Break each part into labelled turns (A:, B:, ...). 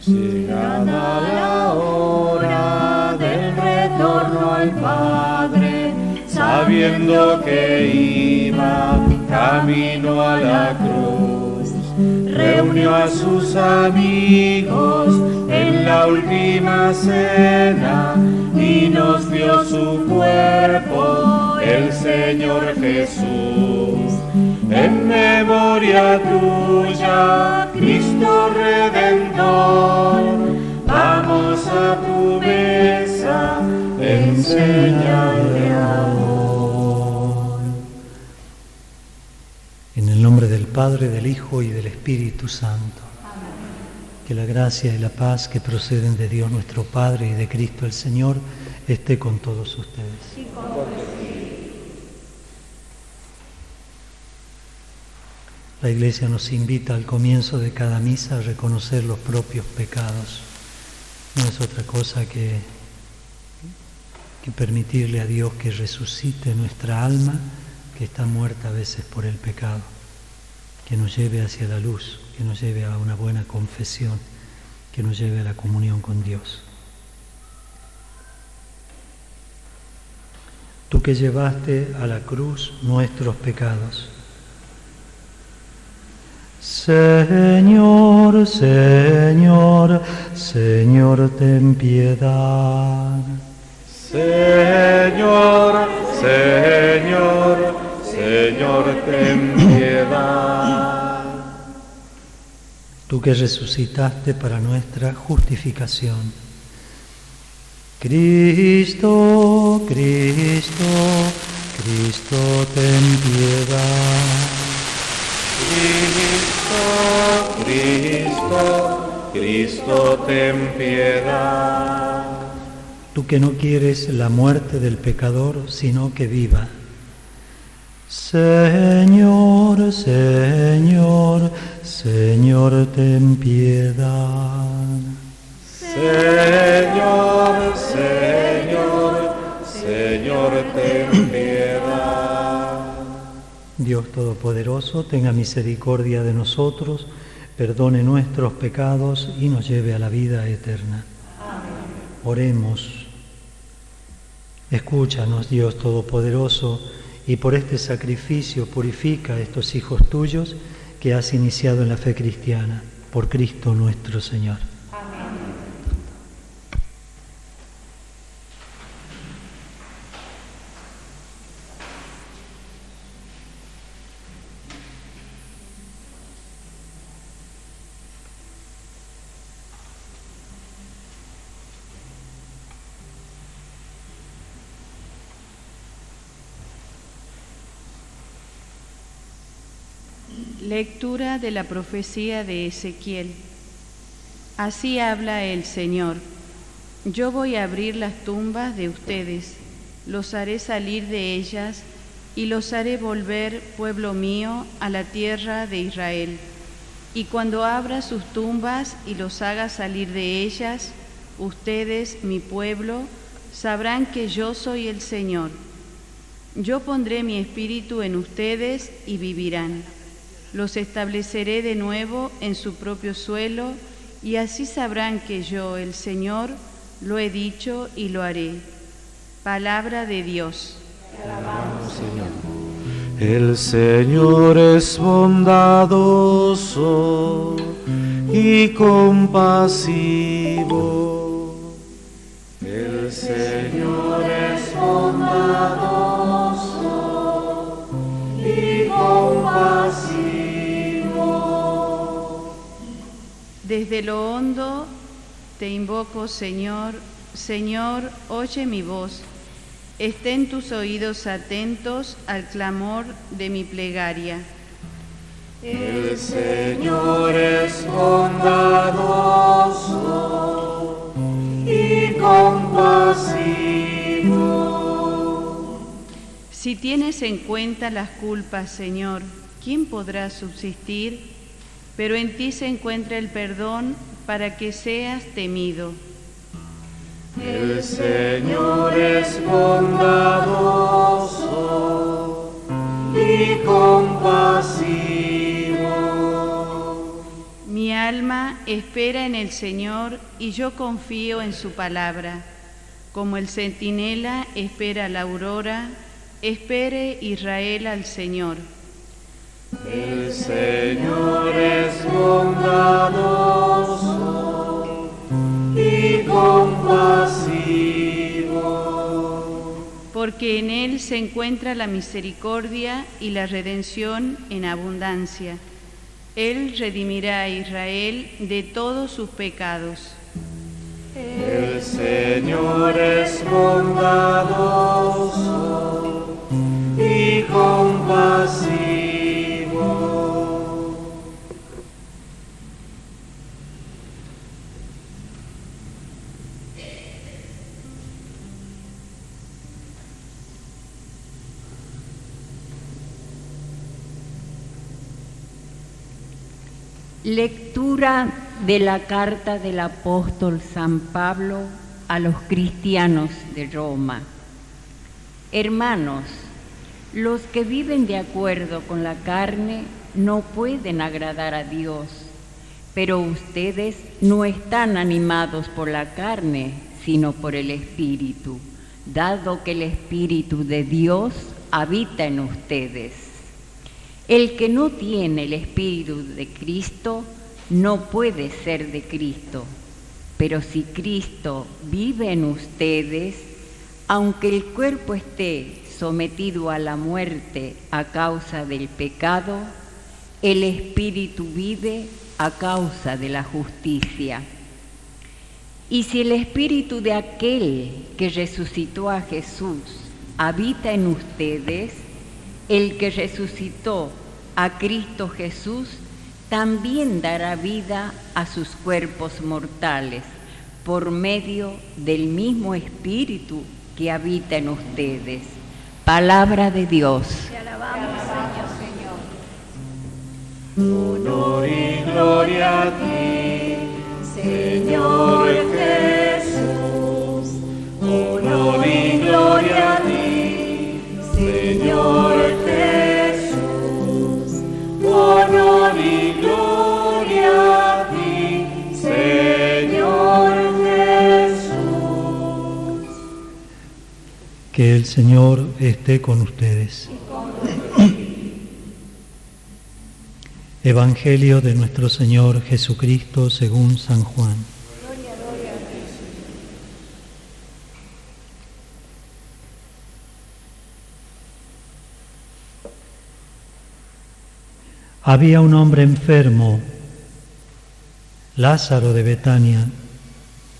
A: Llegada la hora del retorno al Padre, sabiendo que iba camino a la cruz, reunió a sus amigos en la última cena y nos dio su cuerpo, el Señor Jesús. En memoria tuya, Cristo Redentor, vamos a tu mesa, enséñale amor.
B: En el nombre del Padre, del Hijo y del Espíritu Santo. Amén. Que la gracia y la paz que proceden de Dios nuestro Padre y de Cristo el Señor esté con todos ustedes.
C: Y con tu espíritu.
B: La Iglesia nos invita al comienzo de cada misa a reconocer los propios pecados. No es otra cosa que permitirle a Dios que resucite nuestra alma, que está muerta a veces por el pecado, que nos lleve hacia la luz, que nos lleve a una buena confesión, que nos lleve a la comunión con Dios. Tú que llevaste a la cruz nuestros pecados, Señor, Señor, Señor, ten piedad.
A: Señor, Señor, Señor, ten piedad.
B: Tú que resucitaste para nuestra justificación. Cristo, Cristo, Cristo, ten piedad.
A: Cristo, Cristo, Cristo, ten piedad.
B: Tú que no quieres la muerte del pecador, sino que viva. Señor, Señor, Señor, ten piedad.
A: Señor, Señor, Señor, ten piedad.
B: Dios Todopoderoso, tenga misericordia de nosotros, perdone nuestros pecados y nos lleve a la vida eterna.
C: Amén.
B: Oremos. Escúchanos, Dios Todopoderoso, y por este sacrificio purifica a estos hijos tuyos que has iniciado en la fe cristiana, por Cristo nuestro Señor.
C: Amén. Lectura de la profecía de Ezequiel. Así habla el Señor. Yo voy a abrir las tumbas de ustedes, los haré salir de ellas y los haré volver, pueblo mío, a la tierra de Israel. Y cuando abra sus tumbas y los haga salir de ellas, ustedes, mi pueblo, sabrán que yo soy el Señor. Yo pondré mi espíritu en ustedes y vivirán. Los estableceré de nuevo en su propio suelo, y así sabrán que yo, el Señor, lo he dicho y lo haré. Palabra de Dios. Te alabamos, Señor.
A: El Señor es bondadoso y compasivo. El Señor es bondadoso y compasivo.
C: Desde lo hondo te invoco, Señor. Señor, oye mi voz. Estén tus oídos atentos al clamor de mi plegaria.
A: El Señor es bondadoso y compasivo.
C: Si tienes en cuenta las culpas, Señor, ¿quién podrá subsistir? Pero en ti se encuentra el perdón para que seas temido.
A: El Señor es bondadoso y compasivo.
C: espera en el Señor y yo confío en su palabra. Como el centinela espera la aurora, espere Israel al Señor.
A: El Señor es bondadoso y compasivo,
C: porque en Él se encuentra la misericordia y la redención en abundancia. Él redimirá a Israel de todos sus pecados.
A: El Señor es bondadoso y compasivo.
D: Lectura de la carta del apóstol San Pablo a los cristianos de Roma. Hermanos, los que viven de acuerdo con la carne no pueden agradar a Dios, pero ustedes no están animados por la carne, sino por el Espíritu, dado que el Espíritu de Dios habita en ustedes. El que no tiene el Espíritu de Cristo no puede ser de Cristo, pero si Cristo vive en ustedes, aunque el cuerpo esté sometido a la muerte a causa del pecado, el Espíritu vive a causa de la justicia. Y si el Espíritu de aquel que resucitó a Jesús habita en ustedes, el que resucitó a Cristo Jesús también dará vida a sus cuerpos mortales por medio del mismo Espíritu que habita en ustedes. Palabra de Dios.
E: Te alabamos, Señor.
A: Honor y gloria a ti, Señor Jesús. Honor y gloria a ti, Señor Jesús. Honor y gloria a ti, Señor Jesús.
B: Que el Señor esté con ustedes. Evangelio de nuestro Señor Jesucristo según San Juan. Había un hombre enfermo, Lázaro de Betania,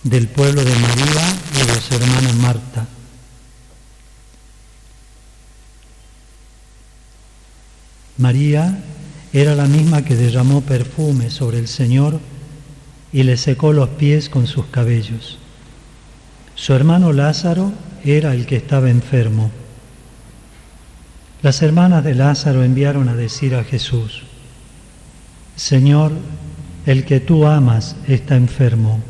B: del pueblo de María y de su hermana Marta. María era la misma que derramó perfume sobre el Señor y le secó los pies con sus cabellos. Su hermano Lázaro era el que estaba enfermo. Las hermanas de Lázaro enviaron a decir a Jesús: Señor, el que tú amas está enfermo.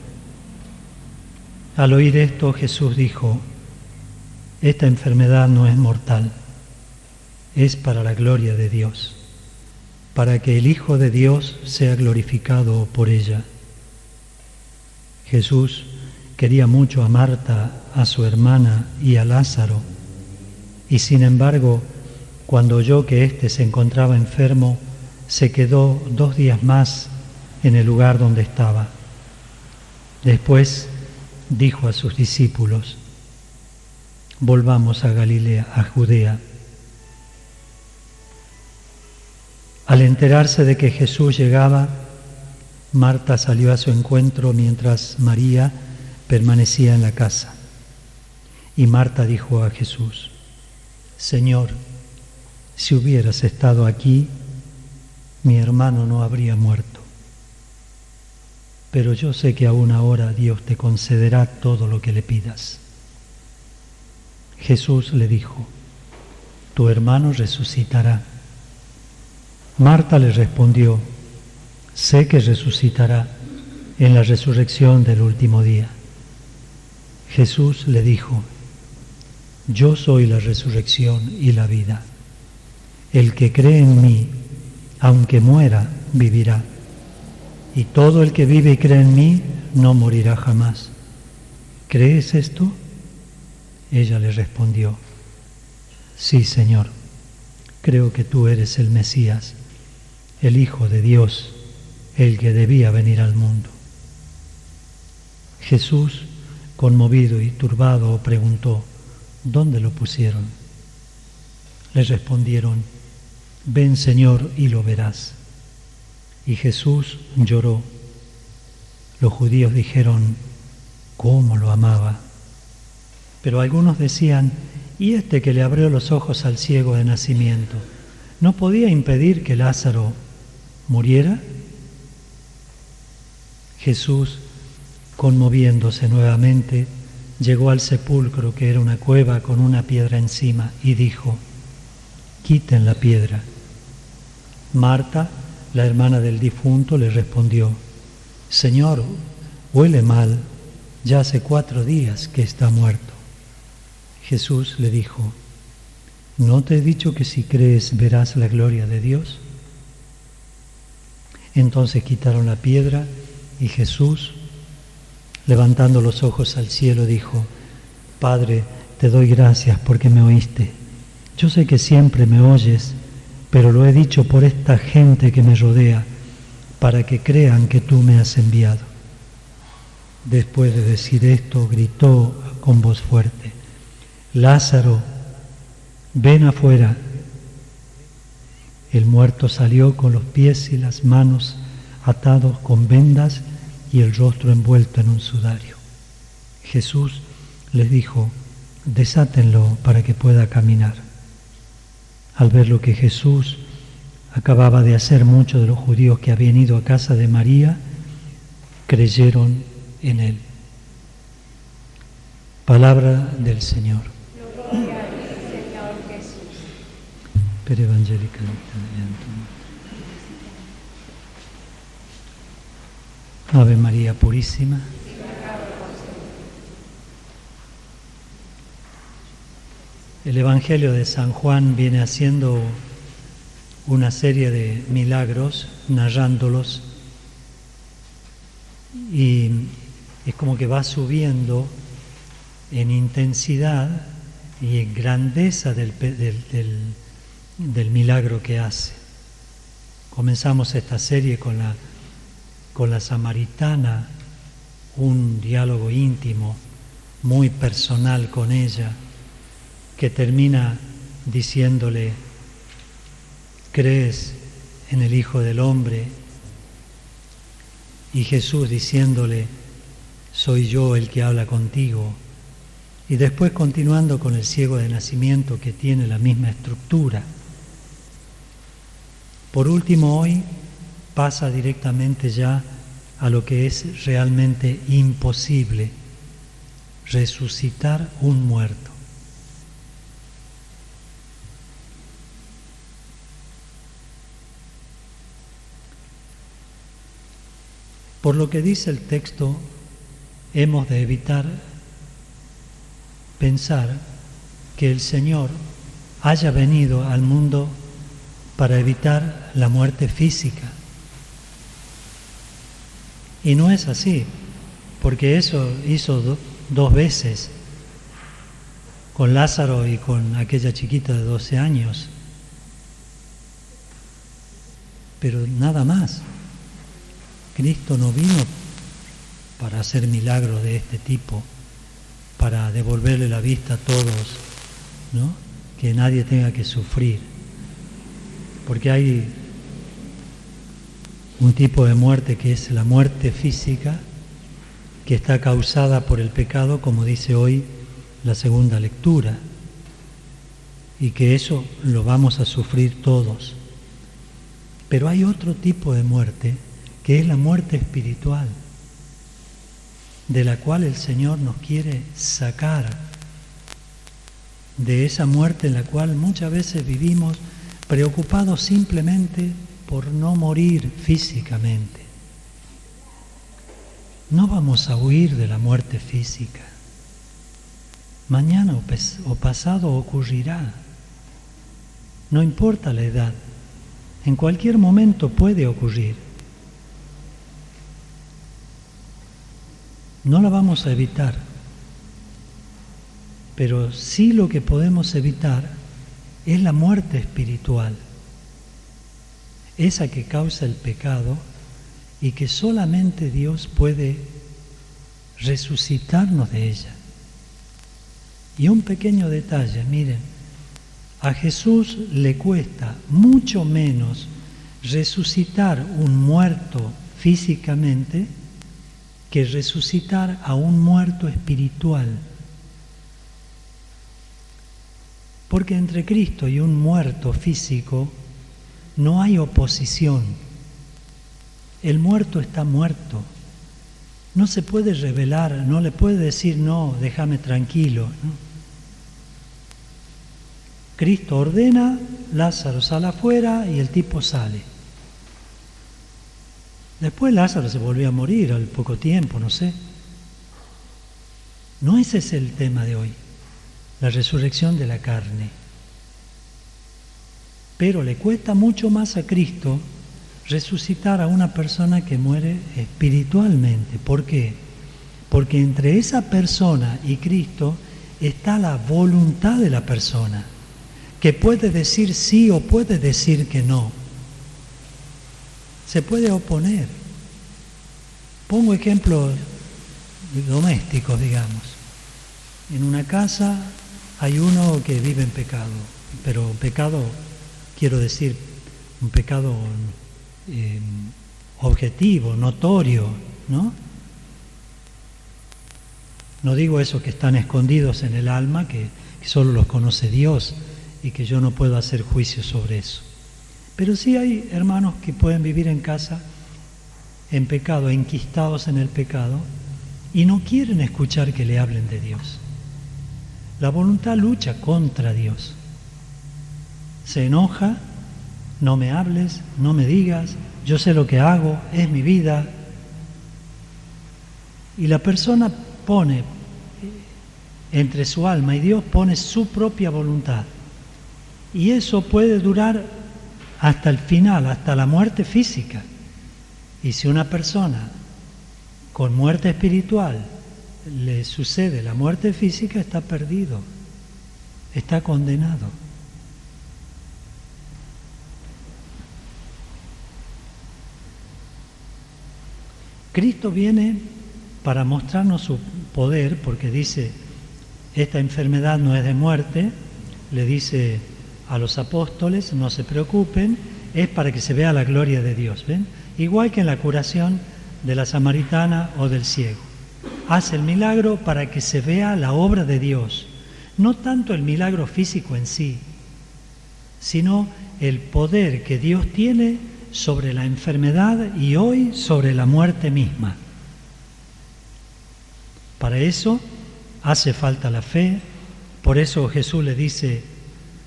B: Al oír esto, Jesús dijo: esta enfermedad no es mortal, es para la gloria de Dios, para que el Hijo de Dios sea glorificado por ella. Jesús quería mucho a Marta, a su hermana y a Lázaro, y sin embargo, cuando oyó que éste se encontraba enfermo, se quedó 2 días más en el lugar donde estaba. Después dijo a sus discípulos: volvamos a Galilea, a Judea. Al enterarse de que Jesús llegaba, Marta salió a su encuentro mientras María permanecía en la casa. Y Marta dijo a Jesús: Señor, si hubieras estado aquí, mi hermano no habría muerto. Pero yo sé que aún ahora Dios te concederá todo lo que le pidas. Jesús le dijo: tu hermano resucitará. Marta le respondió: sé que resucitará en la resurrección del último día. Jesús le dijo: yo soy la resurrección y la vida. El que cree en mí, aunque muera, vivirá. y todo el que vive y cree en mí no morirá jamás. ¿Crees esto? Ella le respondió: sí, Señor, creo que tú eres el Mesías, el Hijo de Dios, el que debía venir al mundo. Jesús, conmovido y turbado, preguntó: ¿dónde lo pusieron? Le respondieron: ven, Señor, y lo verás. Y Jesús lloró. Los judíos dijeron: ¿cómo lo amaba? Pero algunos decían: ¿y este que le abrió los ojos al ciego de nacimiento, no podía impedir que Lázaro muriera? Jesús, conmoviéndose nuevamente, llegó al sepulcro, que era una cueva con una piedra encima, y dijo: quiten la piedra. Marta, la hermana del difunto, le respondió: Señor, huele mal, ya hace 4 días que está muerto. Jesús le dijo: ¿no te he dicho que si crees verás la gloria de Dios? Entonces quitaron la piedra y Jesús, levantando los ojos al cielo, dijo: Padre, te doy gracias porque me oíste. Yo sé que siempre me oyes, pero lo he dicho por esta gente que me rodea, para que crean que tú me has enviado. Después de decir esto, gritó con voz fuerte: Lázaro, ven afuera. El muerto salió con los pies y las manos atados con vendas y el rostro envuelto en un sudario. Jesús les dijo: desátenlo para que pueda caminar. Al ver lo que Jesús acababa de hacer, muchos de los judíos que habían ido a casa de María creyeron en él. Palabra del Señor.
A: Gloria a ti, Señor Jesús.
B: Per Evangelica. Ave María Purísima. El Evangelio de San Juan viene haciendo una serie de milagros, narrándolos, y es como que va subiendo en intensidad y en grandeza del milagro que hace. Comenzamos esta serie con la samaritana, un diálogo íntimo, muy personal con ella, que termina diciéndole: ¿crees en el Hijo del Hombre? Y Jesús diciéndole: soy yo el que habla contigo. Y después continuando con el ciego de nacimiento, que tiene la misma estructura. Por último, hoy pasa directamente ya a lo que es realmente imposible: resucitar un muerto. Por lo que dice el texto, hemos de evitar pensar que el Señor haya venido al mundo para evitar la muerte física. Y no es así, porque eso hizo 2 veces, con Lázaro y con aquella chiquita de 12 años. Pero nada más. Cristo no vino para hacer milagros de este tipo, para devolverle la vista a todos, ¿no? Que nadie tenga que sufrir. Porque hay un tipo de muerte que es la muerte física, que está causada por el pecado, como dice hoy la segunda lectura, y que eso lo vamos a sufrir todos. Pero hay otro tipo de muerte, que es la muerte espiritual, de la cual el Señor nos quiere sacar, de esa muerte en la cual muchas veces vivimos preocupados simplemente por no morir físicamente. No vamos a huir de la muerte física. Mañana o pasado ocurrirá. No importa la edad, en cualquier momento puede ocurrir. No la vamos a evitar, pero sí lo que podemos evitar es la muerte espiritual, esa que causa el pecado y que solamente Dios puede resucitarnos de ella. Y un pequeño detalle, miren, a Jesús le cuesta mucho menos resucitar un muerto físicamente que resucitar a un muerto espiritual. Porque entre Cristo y un muerto físico no hay oposición. El muerto está muerto. No se puede revelar, no le puede decir, no, déjame tranquilo, ¿no? Cristo ordena, Lázaro sale afuera y el tipo sale. Después Lázaro se volvió a morir al poco tiempo, no sé. No ese es el tema de hoy, la resurrección de la carne. Pero le cuesta mucho más a Cristo resucitar a una persona que muere espiritualmente. ¿Por qué? Porque entre esa persona y Cristo está la voluntad de la persona, que puede decir sí o puede decir que no. Se puede oponer. Pongo ejemplos domésticos, digamos. En una casa hay uno que vive en pecado, pero pecado, quiero decir, un pecado objetivo, notorio, ¿no? No digo esos que están escondidos en el alma, que solo los conoce Dios y que yo no puedo hacer juicio sobre eso. Pero sí hay hermanos que pueden vivir en casa en pecado, enquistados en el pecado, y no quieren escuchar que le hablen de Dios. La voluntad lucha contra Dios. Se enoja, no me hables, no me digas, yo sé lo que hago, es mi vida. Y la persona pone, entre su alma y Dios, pone su propia voluntad. Y eso puede durar hasta el final, hasta la muerte física. Y si una persona con muerte espiritual le sucede la muerte física, está perdido, está condenado. Cristo viene para mostrarnos su poder, porque dice, esta enfermedad no es de muerte, le dice a los apóstoles, no se preocupen, es para que se vea la gloria de Dios, ¿ven? Igual que en la curación de la samaritana o del ciego. Hace el milagro para que se vea la obra de Dios, no tanto el milagro físico en sí, sino el poder que Dios tiene sobre la enfermedad y hoy sobre la muerte misma. Para eso hace falta la fe, por eso Jesús le dice,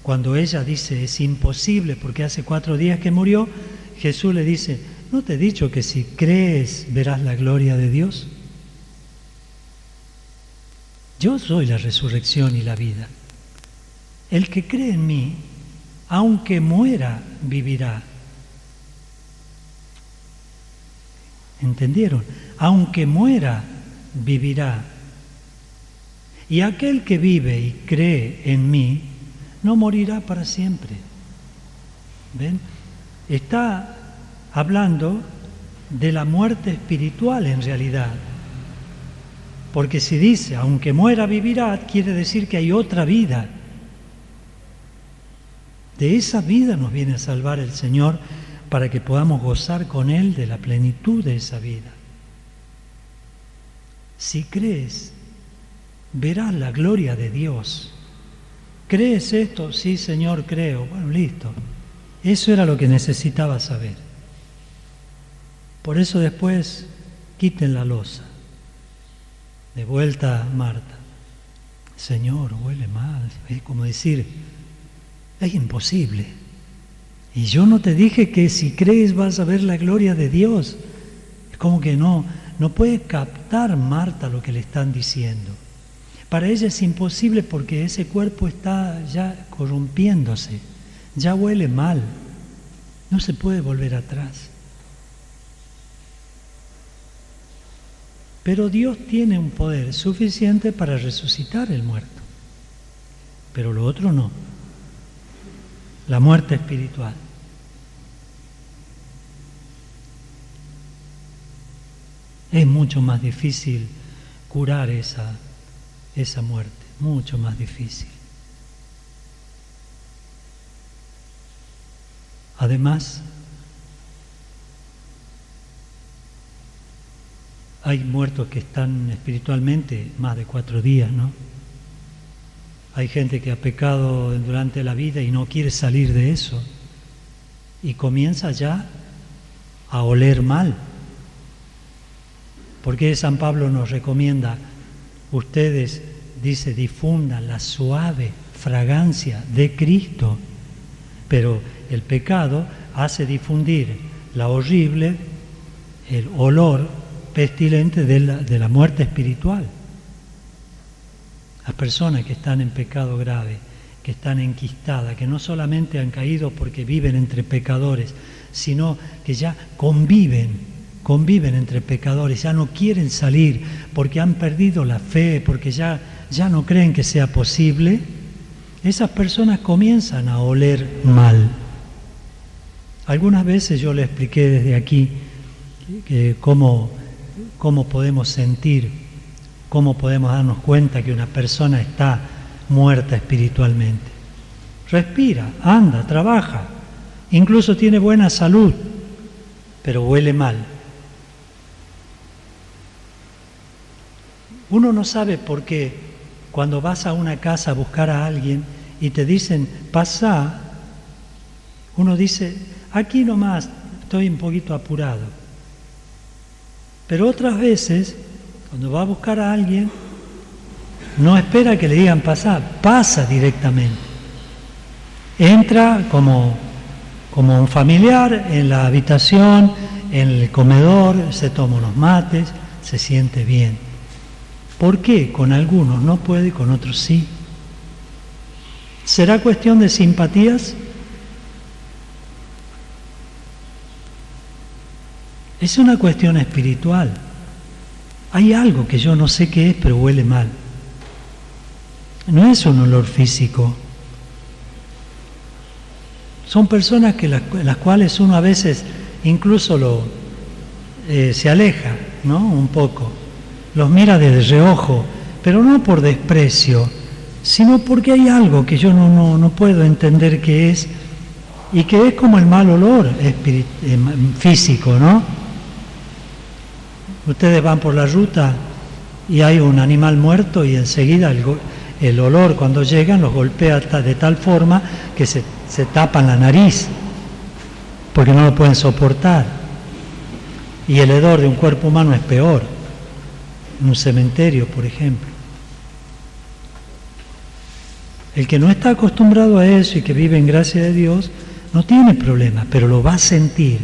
B: cuando ella dice es imposible porque hace 4 días que murió, Jesús le dice, ¿no te he dicho que si crees verás la gloria de Dios? Yo soy la resurrección y la vida. El que cree en mí, aunque muera, vivirá. ¿Entendieron? Aunque muera, vivirá. Y aquel que vive y cree en mí, no morirá para siempre. ¿Ven? Está hablando de la muerte espiritual en realidad. Porque si dice, aunque muera, vivirá, quiere decir que hay otra vida. De esa vida nos viene a salvar el Señor para que podamos gozar con Él de la plenitud de esa vida. Si crees, verás la gloria de Dios. ¿Crees esto? Sí, Señor, creo. Bueno, listo. Eso era lo que necesitaba saber. Por eso después quiten la losa. De vuelta Marta. Señor, huele mal. Es como decir, es imposible. Y yo no te dije que si crees vas a ver la gloria de Dios. Es como que no puede captar Marta lo que le están diciendo. Para ella es imposible porque ese cuerpo está ya corrompiéndose, ya huele mal, no se puede volver atrás. Pero Dios tiene un poder suficiente para resucitar el muerto. Pero lo otro no. La muerte espiritual. Es mucho más difícil curar esa muerte, mucho más difícil. Además, hay muertos que están espiritualmente más de 4 días, ¿no? Hay gente que ha pecado durante la vida y no quiere salir de eso y comienza ya a oler mal. Porque San Pablo nos recomienda, ustedes, dice, difundan la suave fragancia de Cristo, pero el pecado hace difundir la horrible, el olor pestilente de la muerte espiritual. Las personas que están en pecado grave, que están enquistadas, que no solamente han caído porque viven entre pecadores, sino que ya conviven entre pecadores, ya no quieren salir porque han perdido la fe, porque ya no creen que sea posible, esas personas comienzan a oler mal. Algunas veces yo le expliqué desde aquí que cómo podemos sentir, cómo podemos darnos cuenta que una persona está muerta espiritualmente. Respira, anda, trabaja, incluso tiene buena salud, pero huele mal. Uno no sabe por qué cuando vas a una casa a buscar a alguien y te dicen, pasá, uno dice, aquí nomás, estoy un poquito apurado. Pero otras veces, cuando va a buscar a alguien, no espera que le digan pasar, pasa directamente. Entra como un familiar en la habitación, en el comedor, se toma unos mates, se siente bien. ¿Por qué? Con algunos no puede y con otros sí. ¿Será cuestión de simpatías? Es una cuestión espiritual. Hay algo que yo no sé qué es, pero huele mal. No es un olor físico. Son personas las cuales uno a veces incluso se aleja, ¿no? Un poco. Los mira de reojo, pero no por desprecio, sino porque hay algo que yo no puedo entender qué es, y que es como el mal olor físico, ¿no? Ustedes van por la ruta y hay un animal muerto y enseguida el olor cuando llegan los golpea de tal forma que se tapan la nariz, porque no lo pueden soportar. Y el hedor de un cuerpo humano es peor. En un cementerio, por ejemplo. El que no está acostumbrado a eso y que vive en gracia de Dios, no tiene problema, pero lo va a sentir.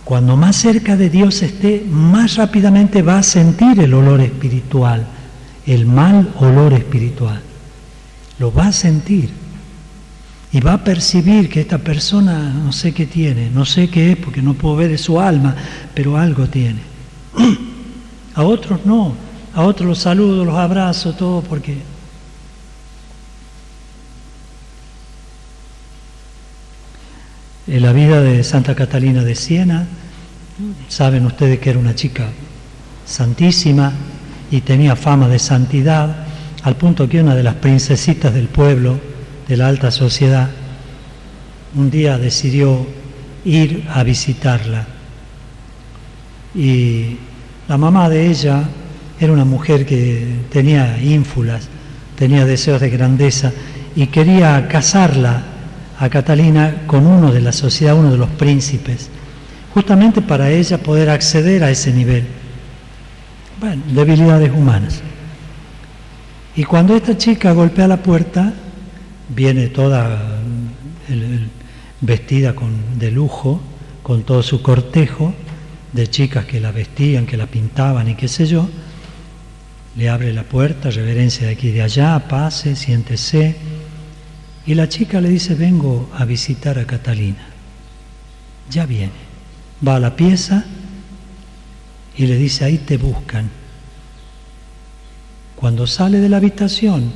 B: Cuando más cerca de Dios esté, más rápidamente va a sentir el olor espiritual, el mal olor espiritual. Lo va a sentir. Y va a percibir que esta persona no sé qué tiene, no sé qué es porque no puedo ver de su alma, pero algo tiene. A otros no, a otros los saludo, los abrazo, todo porque... En la vida de Santa Catalina de Siena, saben ustedes que era una chica santísima y tenía fama de santidad, al punto que una de las princesitas del pueblo, de la alta sociedad, un día decidió ir a visitarla. Y la mamá de ella era una mujer que tenía ínfulas, tenía deseos de grandeza y quería casarla a Catalina con uno de la sociedad, uno de los príncipes, justamente para ella poder acceder a ese nivel. Bueno, debilidades humanas. Y cuando esta chica golpea la puerta, viene toda vestida de lujo, con todo su cortejo de chicas que la vestían, que la pintaban y qué sé yo. Le abre la puerta, reverencia de aquí y de allá, pase, siéntese. Y la chica le dice, vengo a visitar a Catalina. Ya viene. Va a la pieza y le dice, ahí te buscan. Cuando sale de la habitación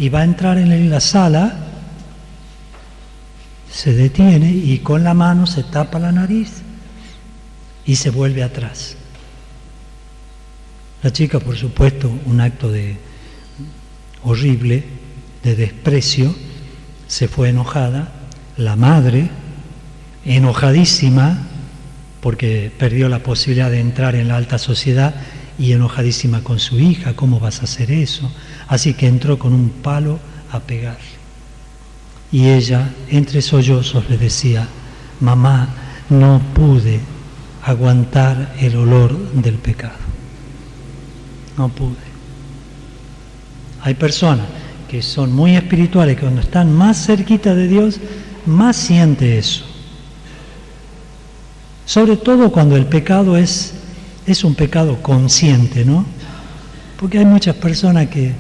B: y va a entrar en la sala, se detiene y con la mano se tapa la nariz y se vuelve atrás. La chica, por supuesto, un acto horrible, de desprecio, se fue enojada. La madre, enojadísima, porque perdió la posibilidad de entrar en la alta sociedad, y enojadísima con su hija, ¿cómo vas a hacer eso? Así que entró con un palo a pegarle. Y ella, entre sollozos, le decía: mamá, no pude aguantar el olor del pecado. No pude. Hay personas que son muy espirituales, que cuando están más cerquita de Dios, más siente eso. Sobre todo cuando el pecado es un pecado consciente, ¿no? Porque hay muchas personas que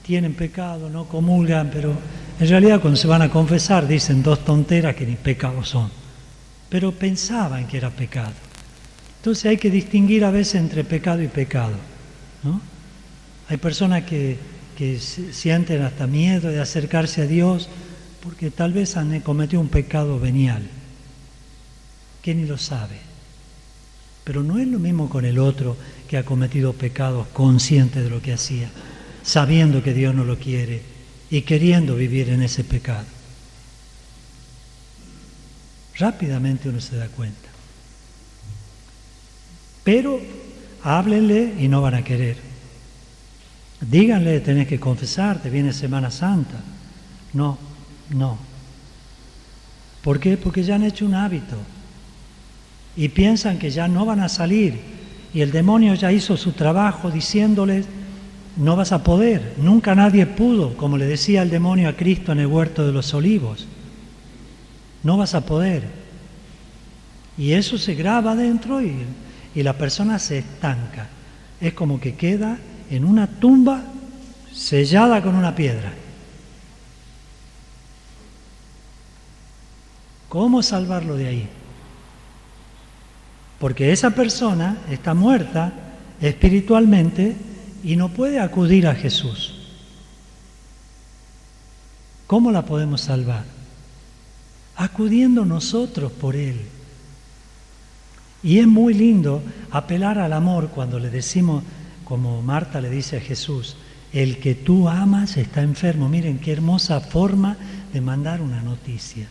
B: tienen pecado, no comulgan, pero en realidad cuando se van a confesar dicen dos tonteras que ni pecados son. Pero pensaban que era pecado. Entonces hay que distinguir a veces entre pecado y pecado, ¿no? Hay personas que sienten hasta miedo de acercarse a Dios porque tal vez han cometido un pecado venial, que ni lo sabe. Pero no es lo mismo con el otro que ha cometido pecados consciente de lo que hacía, sabiendo que Dios no lo quiere y queriendo vivir en ese pecado. Rápidamente uno se da cuenta. Pero háblenle y no van a querer. Díganle: tenés que confesarte, viene Semana Santa. No. ¿Por qué? Porque ya han hecho un hábito y piensan que ya no van a salir, y el demonio ya hizo su trabajo diciéndoles: no vas a poder. Nunca nadie pudo, como le decía el demonio a Cristo en el huerto de los olivos. No vas a poder. Y eso se graba adentro y la persona se estanca. Es como que queda en una tumba sellada con una piedra. ¿Cómo salvarlo de ahí? Porque esa persona está muerta espiritualmente y no puede acudir a Jesús. ¿Cómo la podemos salvar? Acudiendo nosotros por Él. Y es muy lindo apelar al amor cuando le decimos, como Marta le dice a Jesús: el que tú amas está enfermo. Miren qué hermosa forma de mandar una noticia.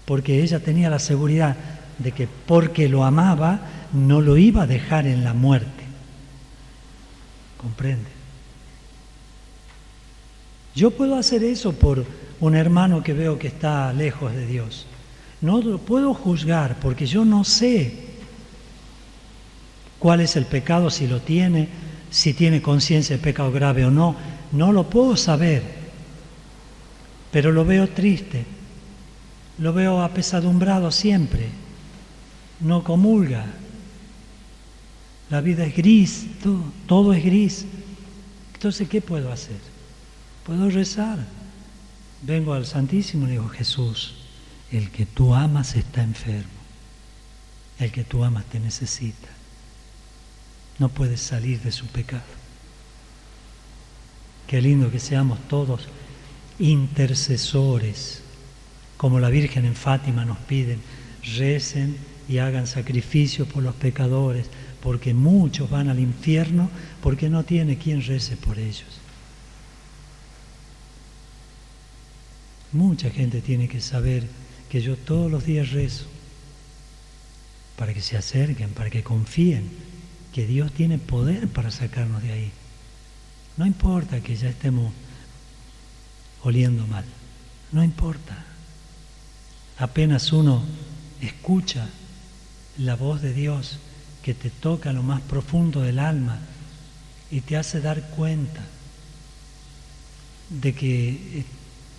B: Porque ella tenía la seguridad de que porque lo amaba no lo iba a dejar en la muerte. ¿Comprende? Yo puedo hacer eso por un hermano que veo que está lejos de Dios. No lo puedo juzgar porque yo no sé cuál es el pecado, si lo tiene, si tiene conciencia de pecado grave o no. No lo puedo saber, pero lo veo triste, lo veo apesadumbrado siempre, no comulga, la vida es gris, todo es gris. Entonces, ¿qué puedo hacer? Puedo rezar. Vengo al Santísimo y digo: Jesús, el que tú amas está enfermo, el que tú amas te necesita. No puedes salir de su pecado. Qué lindo que seamos todos intercesores, como la Virgen en Fátima nos piden: recen y hagan sacrificios por los pecadores, porque muchos van al infierno porque no tiene quien rece por ellos. Mucha gente tiene que saber que yo todos los días rezo para que se acerquen, para que confíen que Dios tiene poder para sacarnos de ahí. No importa que ya estemos oliendo mal, no importa. Apenas uno escucha la voz de Dios que te toca lo más profundo del alma y te hace dar cuenta de que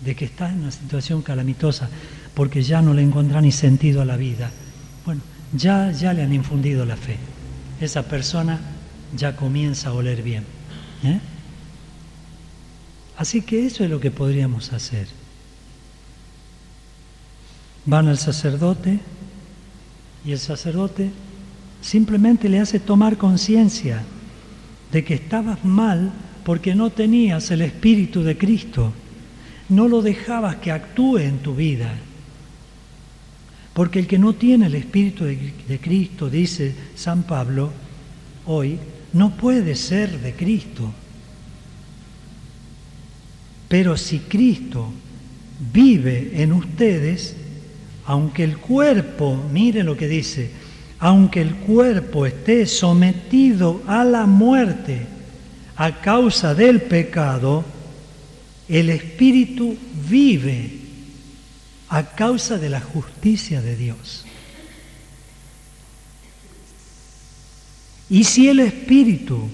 B: estás en una situación calamitosa porque ya no le encuentra ni sentido a la vida. Bueno, ya le han infundido la fe. Esa persona ya comienza a oler bien. Así que eso es lo que podríamos hacer. Van al sacerdote y el sacerdote simplemente le hace tomar conciencia de que estabas mal porque no tenías el Espíritu de Cristo. No lo dejabas que actúe en tu vida. Porque el que no tiene el Espíritu de Cristo, dice San Pablo hoy, no puede ser de Cristo. Pero si Cristo vive en ustedes, aunque el cuerpo, mire lo que dice, aunque el cuerpo esté sometido a la muerte a causa del pecado, el Espíritu vive a causa de la justicia de Dios. Y si el Espíritu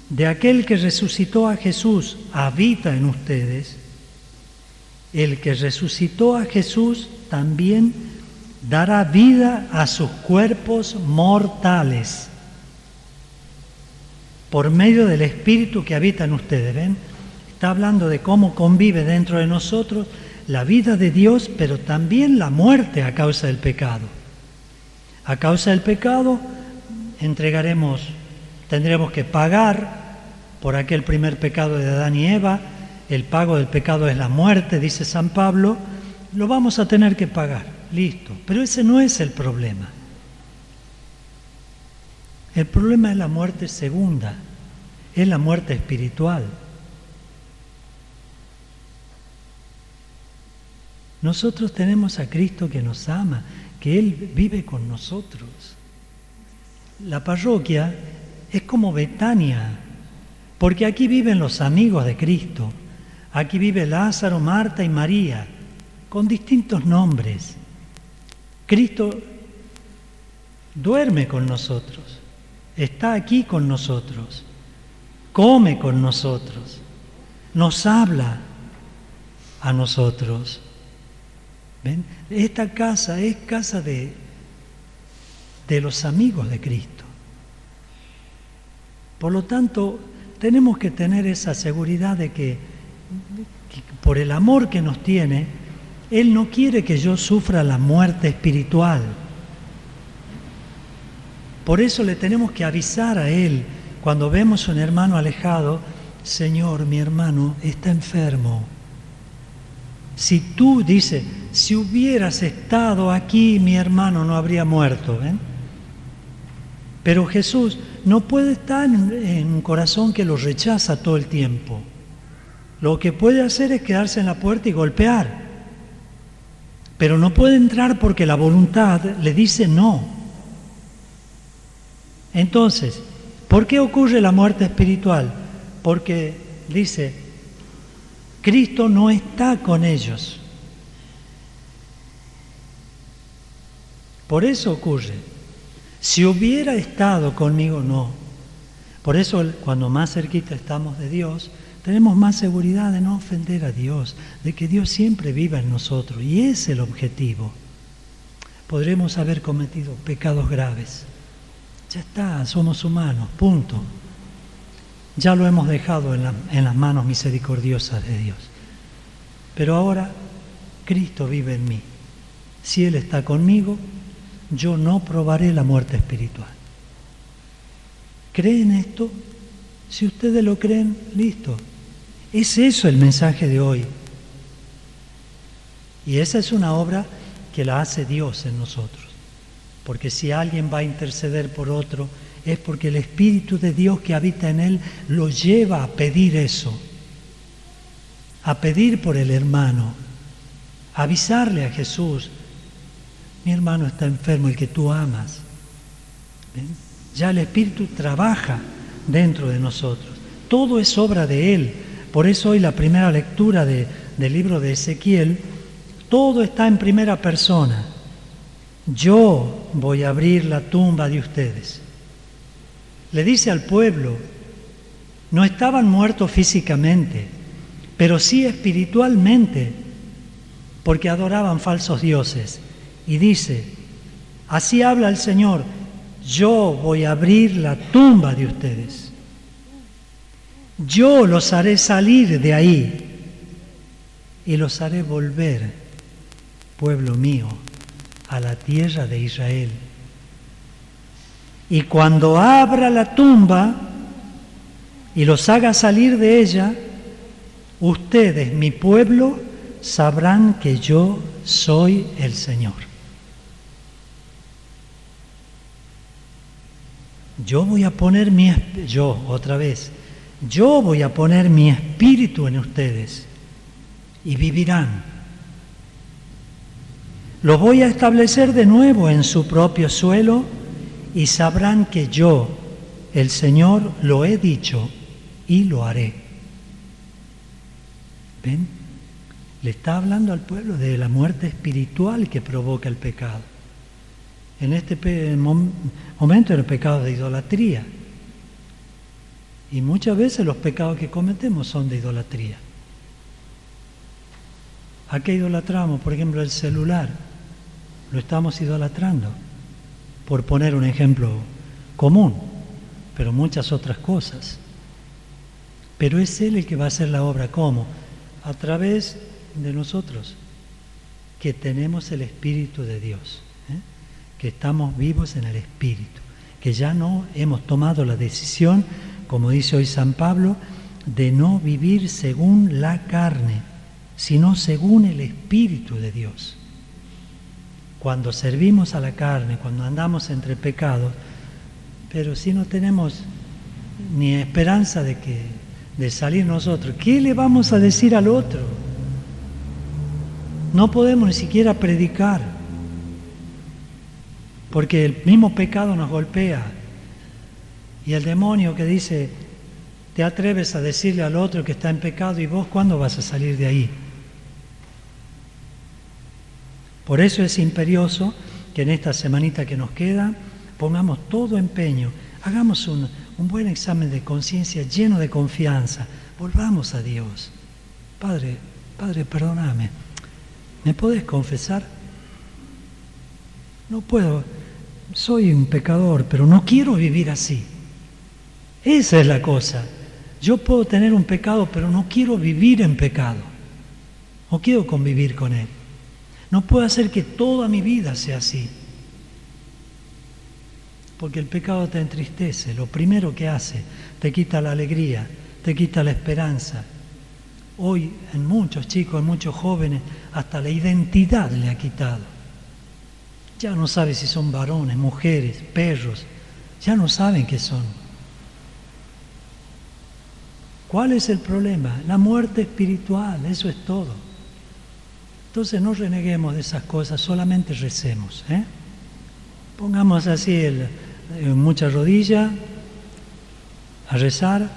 B: de aquel que resucitó a Jesús habita en ustedes, el que resucitó a Jesús también dará vida a sus cuerpos mortales por medio del Espíritu que habita en ustedes. ¿Ven? Está hablando de cómo convive dentro de nosotros la vida de Dios, pero también la muerte a causa del pecado. A causa del pecado tendremos que pagar por aquel primer pecado de Adán y Eva. El pago del pecado es la muerte, dice San Pablo. Lo vamos a tener que pagar, listo. Pero ese no es el problema. El problema es la muerte segunda, es la muerte espiritual. Nosotros tenemos a Cristo que nos ama, que Él vive con nosotros. La parroquia es como Betania, porque aquí viven los amigos de Cristo. Aquí vive Lázaro, Marta y María, con distintos nombres. Cristo duerme con nosotros, está aquí con nosotros, come con nosotros, nos habla a nosotros. ¿Ven? Esta casa es casa de los amigos de Cristo. Por lo tanto, tenemos que tener esa seguridad de que por el amor que nos tiene, Él no quiere que yo sufra la muerte espiritual. Por eso le tenemos que avisar a Él cuando vemos a un hermano alejado: Señor, mi hermano está enfermo. Si tú, dice, si hubieras estado aquí, mi hermano no habría muerto. ¿Ven? Pero Jesús no puede estar en un corazón que lo rechaza todo el tiempo. Lo que puede hacer es quedarse en la puerta y golpear. Pero no puede entrar porque la voluntad le dice no. Entonces, ¿por qué ocurre la muerte espiritual? Porque, dice, Cristo no está con ellos. Por eso ocurre. Si hubiera estado conmigo, no. Por eso, cuando más cerquita estamos de Dios, tenemos más seguridad de no ofender a Dios, de que Dios siempre viva en nosotros. Y ese es el objetivo. Podremos haber cometido pecados graves. Ya está, somos humanos, punto. Ya lo hemos dejado en las manos misericordiosas de Dios. Pero ahora Cristo vive en mí. Si Él está conmigo, yo no probaré la muerte espiritual. ¿Creen esto? Si ustedes lo creen, listo. Es eso el mensaje de hoy. Y esa es una obra que la hace Dios en nosotros. Porque si alguien va a interceder por otro, es porque el Espíritu de Dios que habita en él lo lleva a pedir eso. A pedir por el hermano. A avisarle a Jesús: mi hermano está enfermo, el que tú amas. ¿Ven? Ya el Espíritu trabaja dentro de nosotros. Todo es obra de Él. Por eso hoy la primera lectura del libro de Ezequiel, todo está en primera persona. Yo voy a abrir la tumba de ustedes. Le dice al pueblo, no estaban muertos físicamente, pero sí espiritualmente, porque adoraban falsos dioses. Y dice, así habla el Señor: yo voy a abrir la tumba de ustedes. Yo los haré salir de ahí y los haré volver, pueblo mío, a la tierra de Israel. Y cuando abra la tumba, y los haga salir de ella, ustedes, mi pueblo, sabrán que yo soy el Señor. Yo voy a poner mi espíritu en ustedes y vivirán. Los voy a establecer de nuevo en su propio suelo y sabrán que yo, el Señor, lo he dicho y lo haré. ¿Ven? Le está hablando al pueblo de la muerte espiritual que provoca el pecado. En este momento era el pecado de idolatría. Y muchas veces los pecados que cometemos son de idolatría. ¿A qué idolatramos? Por ejemplo, el celular. Lo estamos idolatrando, por poner un ejemplo común, pero muchas otras cosas. Pero es Él el que va a hacer la obra. ¿Cómo? A través de nosotros, que tenemos el Espíritu de Dios, que estamos vivos en el Espíritu, que ya no hemos tomado la decisión, como dice hoy San Pablo, de no vivir según la carne, sino según el Espíritu de Dios. Cuando servimos a la carne, cuando andamos entre pecados, pero si no tenemos ni esperanza de salir nosotros, ¿qué le vamos a decir al otro? No podemos ni siquiera predicar, porque el mismo pecado nos golpea. Y el demonio que dice, te atreves a decirle al otro que está en pecado, ¿y vos cuándo vas a salir de ahí? Por eso es imperioso que en esta semanita que nos queda pongamos todo empeño, hagamos un buen examen de conciencia lleno de confianza, volvamos a Dios. Padre, perdóname, ¿me podés confesar? No puedo, soy un pecador, pero no quiero vivir así. Esa es la cosa. Yo puedo tener un pecado, pero no quiero vivir en pecado. No quiero convivir con él. No puedo hacer que toda mi vida sea así. Porque el pecado te entristece. Lo primero que hace, te quita la alegría, te quita la esperanza. Hoy en muchos chicos, en muchos jóvenes, hasta la identidad le ha quitado. Ya no sabe si son varones, mujeres, perros. Ya no saben qué son. ¿Cuál es el problema? La muerte espiritual, eso es todo. Entonces no reneguemos de esas cosas, solamente recemos. Pongamos así mucha rodilla a rezar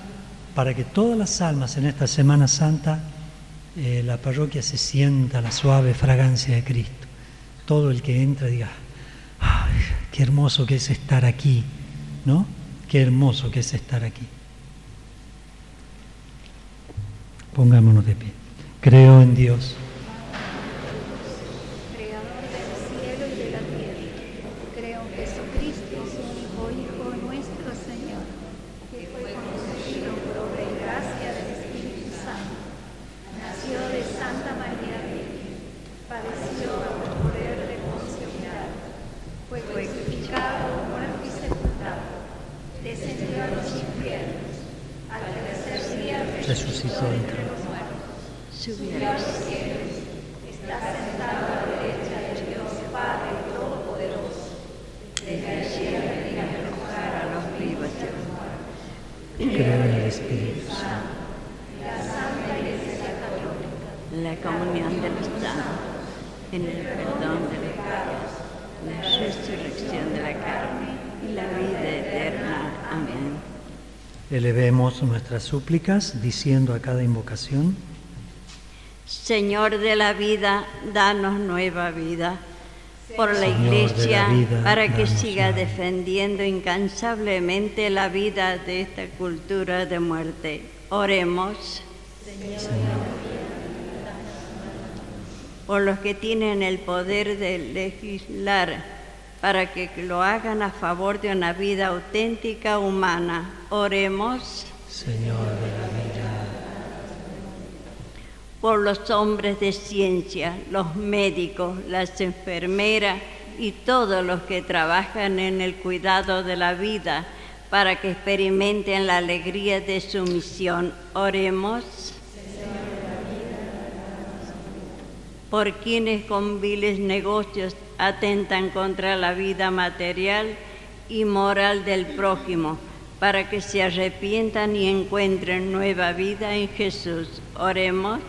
B: para que todas las almas en esta Semana Santa la parroquia se sienta la suave fragancia de Cristo. Todo el que entra diga, ¡ay, qué hermoso que es estar aquí! ¿No? Qué hermoso que es estar aquí. Pongámonos de pie. Creo en Dios,
A: Creador del cielo y de la tierra. Creo en Jesucristo, su único Hijo, nuestro Señor, que fue concebido por obra y gracia del Espíritu Santo. Nació de Santa María Virgen, padeció bajo el poder de Poncio Pilato, fue crucificado, muerto y sepultado, descendió a los infiernos, al tercer día
B: resucitó entre los
A: muertos, subió a los cielos, está sentado a la derecha de Dios Padre Todopoderoso, desde allí ha venido a juzgar a los vivos y a los muertos.
B: creo en el Espíritu Santo,
A: La Santa Iglesia Católica,
D: la comunión de los santos, en el perdón de los pecados, la resurrección de la carne y la vida eterna. Amén.
B: elevemos nuestras súplicas diciendo a cada invocación:
D: Señor de la vida, danos nueva vida. Por la
B: Señor de la
D: Iglesia,
B: vida,
D: para que
B: danos
D: siga
B: nueva vida.
D: defendiendo incansablemente la vida de esta cultura de muerte. Oremos. Por los que tienen el poder de legislar, para que lo hagan a favor de una vida auténtica humana. Oremos.
B: Señor de la vida,
D: Por los hombres de ciencia, los médicos, las enfermeras y todos los que trabajan en el cuidado de la vida,
E: para que experimenten la alegría de su misión. Oremos. Por quienes con viles negocios atentan contra la vida material y moral del prójimo, para que se arrepientan y encuentren nueva vida en Jesús. Oremos.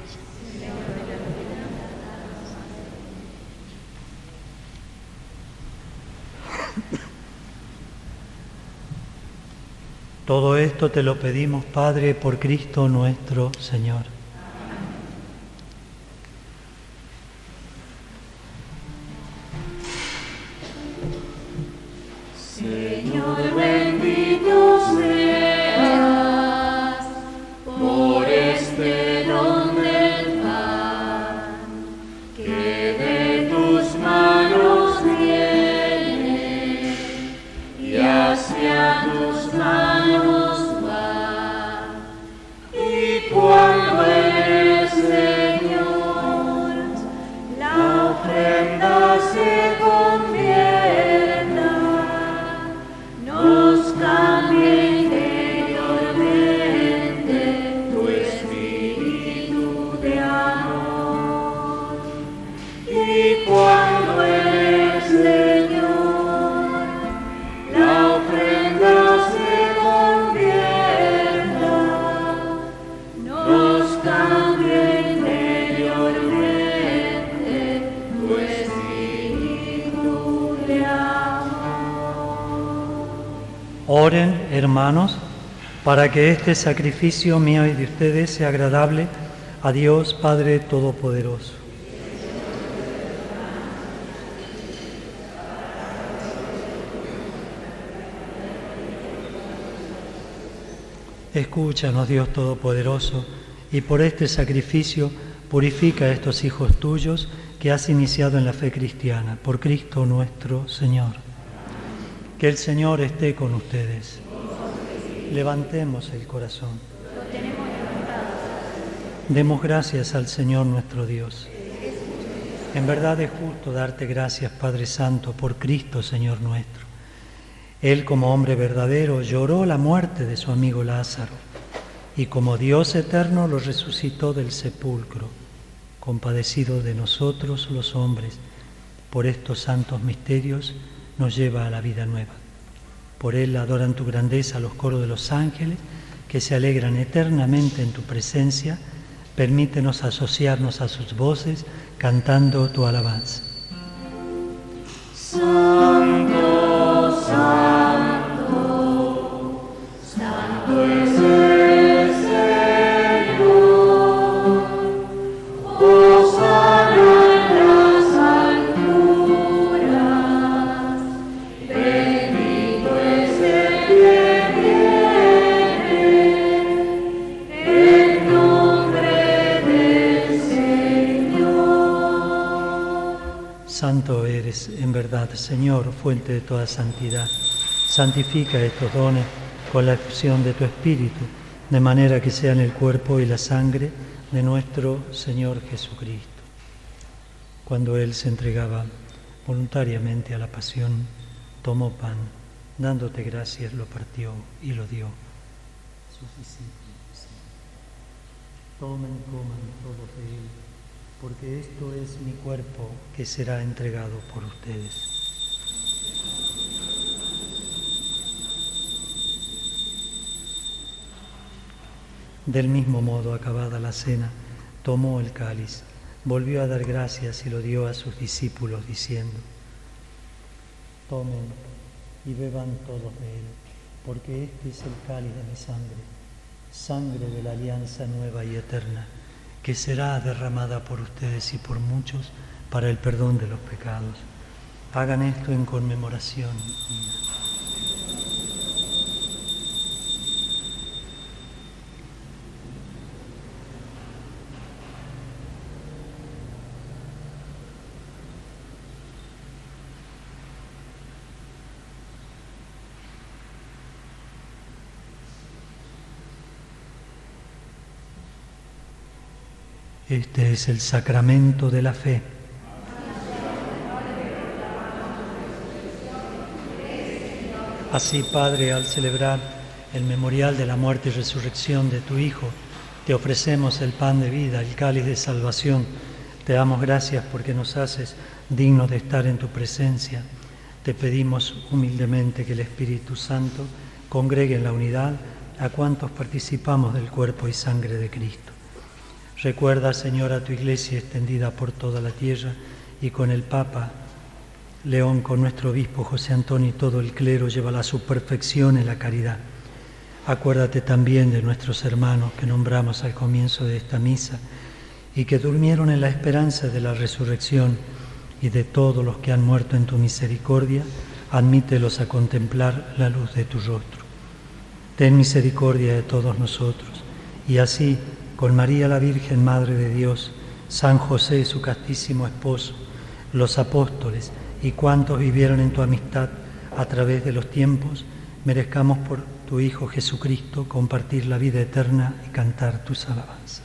B: Todo esto te lo pedimos, Padre, por Cristo nuestro Señor.
F: Señor, bendito seas por este don del pan que de tus manos viene y hacia tus manos va. Y cuando el Señor la ofrenda se convierta, nos cambia interiormente tu espíritu de amor. Y cuando el Señor la ofrenda se convierta, nos cambia interiormente tu espíritu de amor.
B: Oren, hermanos, para que este sacrificio mío y de ustedes sea agradable a Dios Padre Todopoderoso. Escúchanos, Dios Todopoderoso, y por este sacrificio purifica a estos hijos tuyos que has iniciado en la fe cristiana, por Cristo nuestro Señor. Que el Señor esté con ustedes. Levantemos el corazón. Demos gracias al Señor nuestro Dios. En verdad es justo darte gracias, Padre Santo, por Cristo, Señor nuestro. Él, como hombre verdadero, lloró la muerte de su amigo Lázaro y como Dios eterno lo resucitó del sepulcro, compadecido de nosotros los hombres. Por estos santos misterios nos lleva a la vida nueva. Por él adoran tu grandeza los coros de los ángeles que se alegran eternamente en tu presencia. Permítenos asociarnos a sus voces cantando tu alabanza.
F: Santo, santo, santo es el Señor. Hosana en las alturas. Bendito es el que viene en nombre del Señor.
B: Santo eres, en verdad, Señor, fuente de toda santidad. Santifica estos dones con la efusión de tu Espíritu, de manera que sean el cuerpo y la sangre de nuestro Señor Jesucristo. Cuando Él se entregaba voluntariamente a la pasión, tomó pan, dándote gracias, lo partió y lo dio a sus discípulos. Tomen y coman todos de Él, porque esto es mi cuerpo que será entregado por ustedes. Del mismo modo, acabada la cena, tomó el cáliz, volvió a dar gracias y lo dio a sus discípulos, diciendo: Tomen y beban todos de él, porque este es el cáliz de mi sangre, sangre de la alianza nueva y eterna, que será derramada por ustedes y por muchos para el perdón de los pecados. Hagan esto en conmemoración mía. Este es el sacramento de la fe. Así, Padre, al celebrar el memorial de la muerte y resurrección de tu Hijo, te ofrecemos el pan de vida, el cáliz de salvación. Te damos gracias porque nos haces dignos de estar en tu presencia. Te pedimos humildemente que el Espíritu Santo congregue en la unidad a cuantos participamos del cuerpo y sangre de Cristo. Recuerda, Señor, a tu Iglesia extendida por toda la tierra y con el Papa León, con nuestro obispo José Antonio y todo el clero, llévala a su perfección en la caridad. Acuérdate también de nuestros hermanos que nombramos al comienzo de esta misa y que durmieron en la esperanza de la resurrección, y de todos los que han muerto en tu misericordia, admítelos a contemplar la luz de tu rostro. Ten misericordia de todos nosotros, y así, con María la Virgen, Madre de Dios, San José, su castísimo esposo, los apóstoles y cuantos vivieron en tu amistad a través de los tiempos, merezcamos por tu Hijo Jesucristo compartir la vida eterna y cantar tus alabanzas.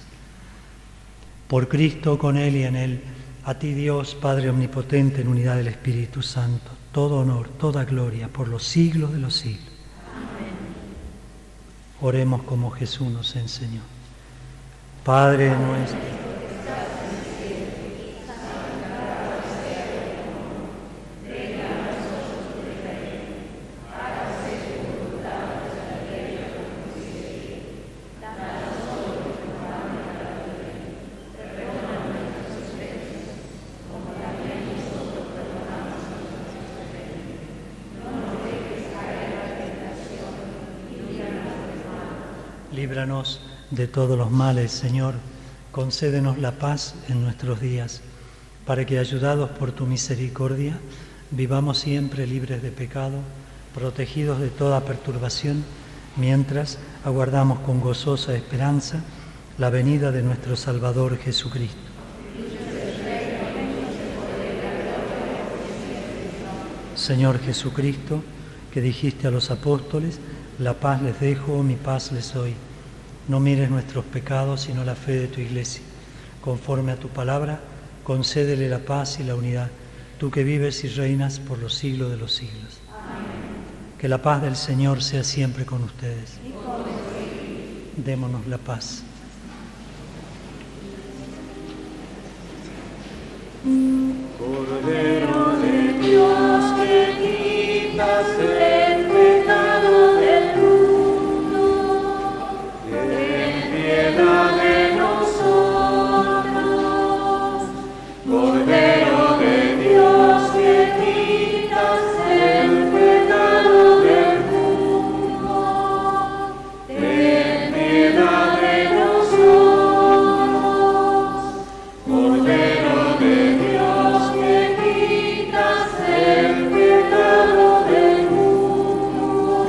B: Por Cristo, con Él y en Él, a ti Dios, Padre omnipotente, en unidad del Espíritu Santo, todo honor, toda gloria, por los siglos de los siglos. Amén. Oremos como Jesús nos enseñó. Padre nuestro, líbranos de todos los males, Señor. Concédenos la paz en nuestros días, para que, ayudados por tu misericordia, vivamos siempre libres de pecado, protegidos de toda perturbación, mientras aguardamos con gozosa esperanza la venida de nuestro Salvador Jesucristo. Señor Jesucristo, que dijiste a los apóstoles: la paz les dejo, mi paz les doy. No mires nuestros pecados, sino la fe de tu Iglesia. Conforme a tu palabra, concédele la paz y la unidad, tú que vives y reinas por los siglos de los siglos. Amén. Que la paz del Señor sea siempre con ustedes. Démonos la paz.
F: Cordero de Dios, que quitas el pecado del mundo, ten piedad de nosotros. Cordero de Dios, que quitas el pecado del mundo, ten piedad de nosotros. Cordero de Dios, que quitas el pecado del mundo,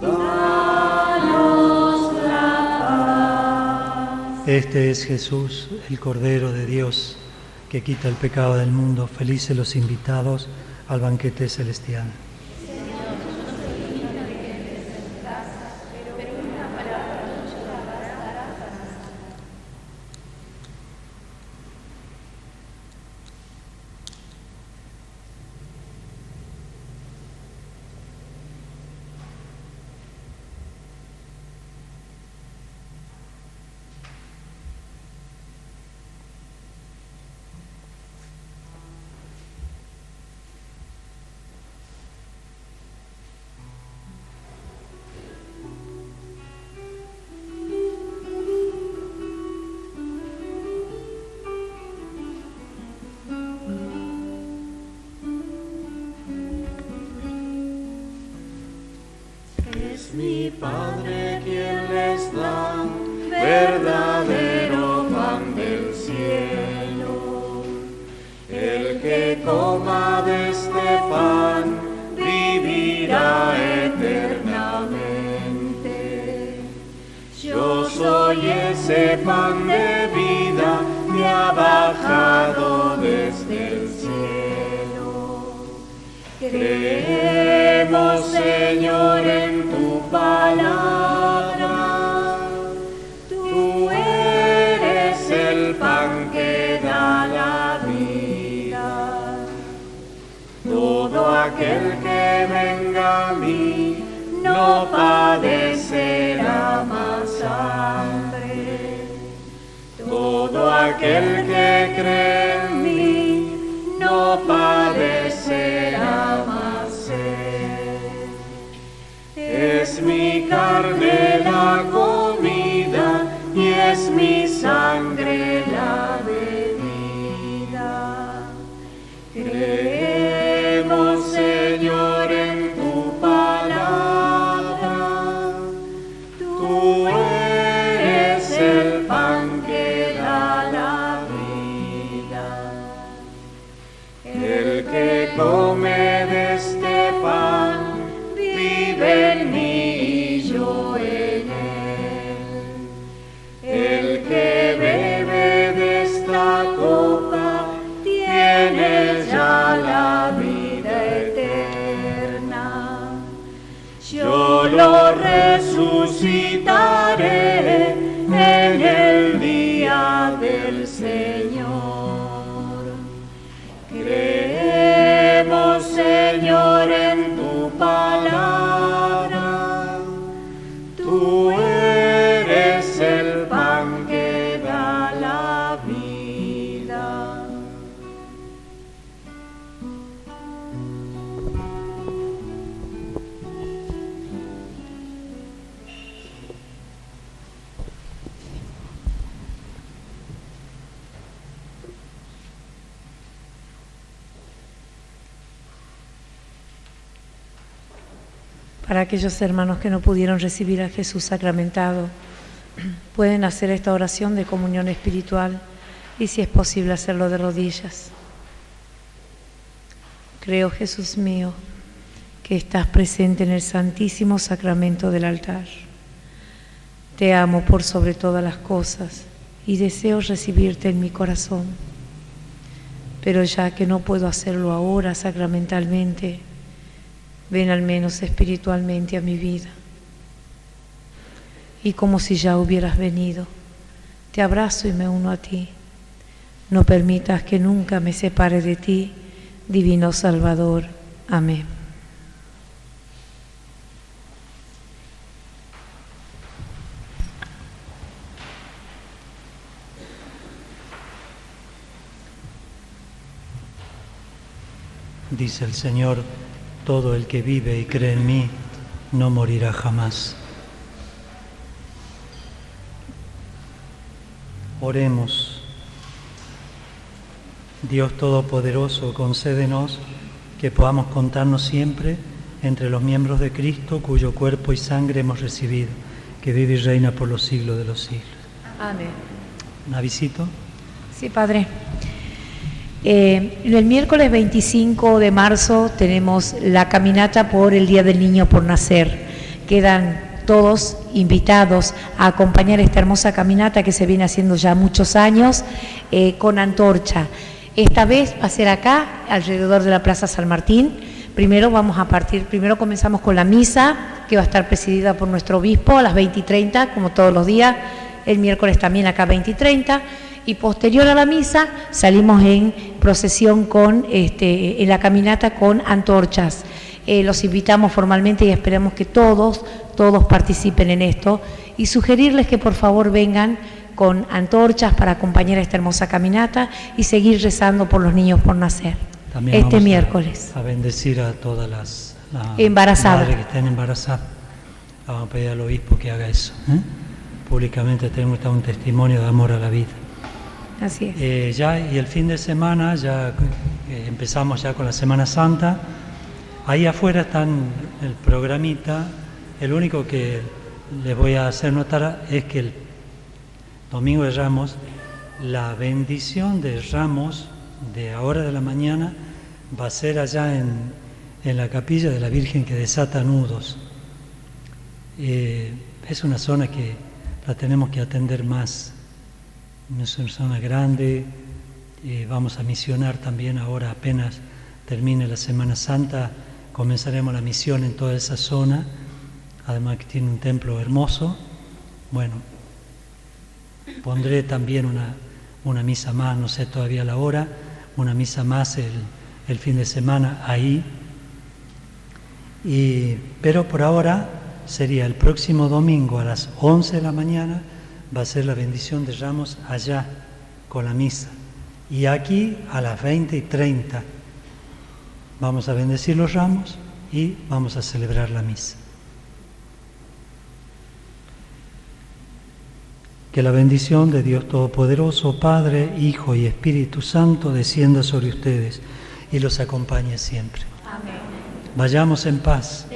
F: danos la paz.
B: Este es Jesús, el Cordero de Dios, que quita el pecado del mundo. Felices los invitados al banquete celestial.
F: Mi Padre quien les da verdadero pan del cielo. El que coma de este pan vivirá eternamente. Yo soy ese pan de vida que ha bajado desde el cielo. Creemos, Señor, en tu palabra. Tú eres el pan que da la vida. Todo aquel que venga a mí, no padecerá más hambre. Todo aquel que cree en mí, no padecerá más sed. Es mi carne la comida y es mi sangre la bebida. Creemos, Señor, en tu palabra. Tú eres el pan que da la vida. El que come de este pan vive en mí y yo en él. El que bebe de esta copa tiene ya la vida eterna. Yo lo resucitaré en el día del Señor. Creemos, Señor, en tu palabra. Tú eres el pan que da la vida.
G: Para aquellos hermanos que no pudieron recibir a Jesús sacramentado, pueden hacer esta oración de comunión espiritual y, si es posible, hacerlo de rodillas. Creo, Jesús mío, que estás presente en el santísimo sacramento del altar. Te amo por sobre todas las cosas y deseo recibirte en mi corazón. Pero ya que no puedo hacerlo ahora sacramentalmente, ven al menos espiritualmente a mi vida. Y como si ya hubieras venido, te abrazo y me uno a ti. No permitas que nunca me separe de ti, Divino Salvador. Amén.
B: Dice el Señor: todo el que vive y cree en mí no morirá jamás. Oremos. Dios Todopoderoso, concédenos que podamos contarnos siempre entre los miembros de Cristo, cuyo cuerpo y sangre hemos recibido, que vive y reina por los siglos de los siglos.
G: Amén.
B: ¿Un avisito?
G: Sí, Padre. El miércoles 25 de marzo tenemos la caminata por el Día del Niño por Nacer. Quedan todos invitados a acompañar esta hermosa caminata que se viene haciendo ya muchos años con antorcha. Esta vez va a ser acá, alrededor de la Plaza San Martín. Primero comenzamos con la misa, que va a estar presidida por nuestro obispo a las 20:30, como todos los días. El miércoles también acá 20:30. Y posterior a la misa salimos en procesión en la caminata con antorchas. Los invitamos formalmente y esperamos que todos participen en esto, y sugerirles que por favor vengan con antorchas para acompañar esta hermosa caminata y seguir rezando por los niños por nacer.
B: También
G: este
B: vamos
G: miércoles.
B: A bendecir a todas las
G: embarazadas
B: madres que estén embarazadas. Vamos a pedir al obispo que haga eso. Públicamente tenemos un testimonio de amor a la vida.
G: Así es.
B: Y el fin de semana, empezamos ya con la Semana Santa. Ahí afuera están el programita. El único que les voy a hacer notar es que el Domingo de Ramos, la bendición de Ramos de ahora de la mañana va a ser allá en la capilla de la Virgen que desata nudos. Es una zona que la tenemos que atender más. Es una zona grande. Vamos a misionar también ahora, apenas termine la Semana Santa, comenzaremos la misión en toda esa zona. Además que tiene un templo hermoso. Bueno, pondré también una misa más, no sé todavía la hora, una misa más el fin de semana ahí. Pero por ahora sería el próximo domingo a las 11 de la mañana, va a ser la bendición de ramos allá con la misa. Y aquí a las 20:30 vamos a bendecir los ramos y vamos a celebrar la misa. Que la bendición de Dios Todopoderoso, Padre, Hijo y Espíritu Santo, descienda sobre ustedes y los acompañe siempre.
A: Amén.
B: Vayamos en paz.